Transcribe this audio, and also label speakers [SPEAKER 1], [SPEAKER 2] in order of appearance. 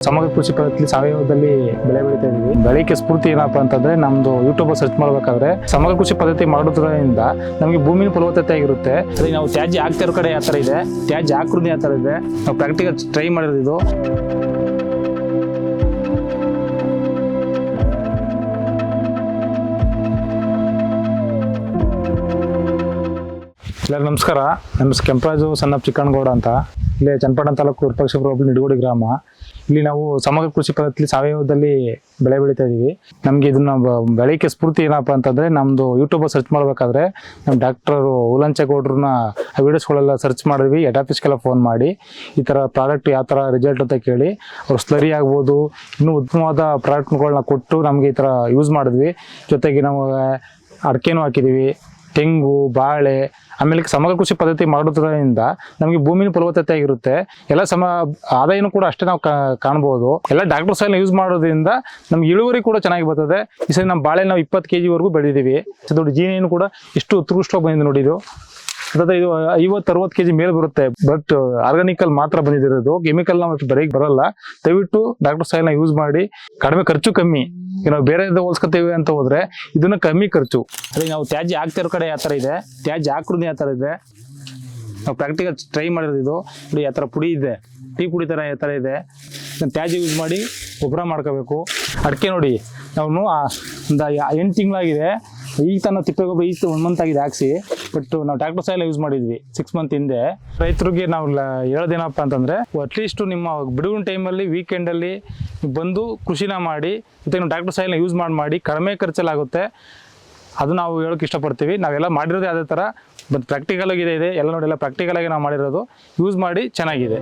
[SPEAKER 1] ಸಮಗ್ರ ಕೃಷಿ ಪದ್ಧತಿ ಸಾವಯವದಲ್ಲಿ ಬೆಳೆ ಬೆಳೀತಾ ಇದೀವಿ. ಬೆಳೆಗೆ ಸ್ಫೂರ್ತಿ ಏನಪ್ಪಾ ಅಂತಂದ್ರೆ ನಮ್ದು ಯೂಟ್ಯೂಬ್ ಸರ್ಚ್ ಮಾಡಬೇಕಾದ್ರೆ ಸಮಗ್ರ ಕೃಷಿ ಪದ್ಧತಿ ಮಾಡೋದ್ರಿಂದ ನಮಗೆ ಭೂಮಿನ ಫಲವತ್ತತೆ ಆಗಿರುತ್ತೆ. ಅದೇ ನಾವು ತ್ಯಾಜ್ಯ ಆಗ್ತಾ ಇರೋ ಕಡೆ ಯಾವ ತರ ಇದೆ, ತ್ಯಾಜ್ಯ ಆಕೃತಿ ಯಾವ ತರ ಇದೆ, ನಾವು ಪ್ರಾಕ್ಟಿಕಲ್ ಟ್ರೈ ಮಾಡಿರೋದು ಇದು. ಎಲ್ಲರಿಗೂ ನಮಸ್ಕಾರ. ನಮ್ಮ ಕೆಂಪರಾಜು ಸನ್ನಪ್ಪ ಚಿಕ್ಕನಗೌಡ ಅಂತ, ಇಲ್ಲಿ ಚನ್ನಪಟ್ಟಣ ತಾಲೂಕು ವಿರೂಪಾಕ್ಷಪುರ ಹೋಬಳಿ ನಿಡಗೋಡಿ ಗ್ರಾಮ. ಇಲ್ಲಿ ನಾವು ಸಮಗ್ರ ಕೃಷಿ ಪದ್ಧತಿ ಸಾವಯವದಲ್ಲಿ ಬೆಳೆ ಬೆಳೀತಾ ಇದೀವಿ. ನಮಗೆ ಇದನ್ನ ಬೆಳೆಗೆ ಸ್ಫೂರ್ತಿ ಏನಪ್ಪಾ ಅಂತಂದ್ರೆ ನಮ್ದು ಯೂಟ್ಯೂಬ್ ಸರ್ಚ್ ಮಾಡಬೇಕಾದ್ರೆ ನಮ್ಮ ಡಾಕ್ಟರ್ ಉಲಂಚೇಗೌಡ್ರನ್ನ ವಿಡಿಯೋಸ್ಗಳೆಲ್ಲ ಸರ್ಚ್ ಮಾಡಿದ್ವಿ. ಹೆಡ್ ಆಫೀಸ್ಗೆಲ್ಲ ಫೋನ್ ಮಾಡಿ ಈ ಥರ ಪ್ರಾಡಕ್ಟ್ ಯಾವ ಥರ ರಿಸಲ್ಟ್ ಅಂತ ಕೇಳಿ ಅವ್ರು ಸ್ಲರಿ ಆಗ್ಬೋದು ಇನ್ನೂ ಉತ್ತಮವಾದ ಪ್ರಾಡಕ್ಟ್ಗಳನ್ನ ಕೊಟ್ಟು ನಮಗೆ ಈ ಥರ ಯೂಸ್ ಮಾಡಿದ್ವಿ. ಜೊತೆಗೆ ನಾವು ಅಡಿಕೆನೂ ಹಾಕಿದ್ದೀವಿ, ತೆಂಗು, ಬಾಳೆ. ಆಮೇಲೆ ಸಮಗ್ರ ಕೃಷಿ ಪದ್ಧತಿ ಮಾಡೋದ್ರಿಂದ ನಮಗೆ ಭೂಮಿನ ಫಲವತ್ತತೆ ಆಗಿರುತ್ತೆ. ಎಲ್ಲ ಆದಾಯನೂ ಕೂಡ ಅಷ್ಟೇ ನಾವು ಕಾಣ್ಬೋದು. ಎಲ್ಲ ಡಾಕ್ಟರ್ಸ್ ಎಲ್ಲ ಯೂಸ್ ಮಾಡೋದ್ರಿಂದ ನಮ್ಗೆ ಇಳುವರಿ ಕೂಡ ಚೆನ್ನಾಗಿ ಬರ್ತದೆ. ಈ ಸರಿ ನಮ್ಮ ಬಾಳೆ ನಾವು 20 kg ವರೆಗೂ ಬೆಳೆದಿದ್ದೀವಿ. ದೊಡ್ಡ ಜೀನಿಯನ್ನು ಕೂಡ ಇಷ್ಟು ಉತ್ಕೃಷ್ಟವಾಗಿ ಬಂದಿದೆ ನೋಡಿ. ಇದು 50-60 kg ಮೇಲೆ ಬರುತ್ತೆ. ಬಟ್ ಆರ್ಗಾನಿಕಲ್ ಮಾತ್ರ ಬಂದಿರೋದು, ಕೆಮಿಕಲ್ ನಾವು ಬರೀಕ್ ಬರಲ್ಲ. ದಯವಿಟ್ಟು ಡಾಕ್ಟರ್ ಸಾಯಿಲ್ನ ಯೂಸ್ ಮಾಡಿ. ಕಡಿಮೆ ಖರ್ಚು, ಕಮ್ಮಿ. ನಾವು ಬೇರೆ ಹೋಲ್ಸ್ಕೊತೀವಿ ಅಂತ ಹೋದ್ರೆ ಇದನ್ನ ಕಮ್ಮಿ ಖರ್ಚು. ಅದೇ ನಾವು ತ್ಯಾಜ್ಯ ಆಗ್ತಾ ಇರೋ ಕಡೆ ಯಾವ ತರ ಇದೆ, ತ್ಯಾಜ್ಯ ಆಕೃತಿ ಯಾವ ತರ ಇದೆ, ನಾವು ಪ್ರಾಕ್ಟಿಕಲ್ ಟ್ರೈ ಮಾಡಿರೋದು ಇದು. ನೋಡಿ ಯಾವ ತರ ಪುಡಿ ಇದೆ, ಟೀ ಪುಡಿ ತರ ಯಾವ ತರ ಇದೆ. ತ್ಯಾಜ್ಯ ಯೂಸ್ ಮಾಡಿ ಗೊಬ್ಬರ ಮಾಡ್ಕೋಬೇಕು. ಅಡಿಕೆ ನೋಡಿ, ನಾವು ಒಂದು 8 ತಿಂಗಳಾಗಿದೆ. ಈಗ ತಾನು ತಿಪ್ಪೆ ಗೊಬ್ಬರ ಈಗ 1 month ಆಗಿದೆ ಹಾಕ್ಸಿ. ಬಟ್ ನಾವು ಡಾಕ್ಟರ್ ಸಾಯಿಲ್ ಯೂಸ್ ಮಾಡಿದ್ವಿ 6 month ಹಿಂದೆ. ರೈತರಿಗೆ ನಾವು ಹೇಳೋದೇನಪ್ಪ ಅಂತಂದ್ರೆ, ಅಟ್ಲೀಸ್ಟ್ ನಿಮ್ಮ ಬಿಡುವಿನ ಟೈಮಲ್ಲಿ ವೀಕೆಂಡಲ್ಲಿ ಬಂದು ಕೃಷಿನ ಮಾಡಿ, ಮತ್ತೆ ನೀವು ಡಾಕ್ಟರ್ ಸಾಯಿಲ್ನ ಯೂಸ್ ಮಾಡಿ ಕಡಿಮೆ ಖರ್ಚಲ್ಲಾಗುತ್ತೆ. ಅದು ನಾವು ಹೇಳೋಕೆ ಇಷ್ಟಪಡ್ತೀವಿ. ನಾವೆಲ್ಲ ಮಾಡಿರೋದೇ ಅದೇ ಥರ. ಬಟ್ ಪ್ರಾಕ್ಟಿಕಲ್ ಆಗಿದೆ ಇದೆ ಎಲ್ಲ ನೋಡಿ, ಎಲ್ಲ ಪ್ರಾಕ್ಟಿಕಲ್ ಆಗಿ ನಾವು ಮಾಡಿರೋದು. ಯೂಸ್ ಮಾಡಿ, ಚೆನ್ನಾಗಿದೆ.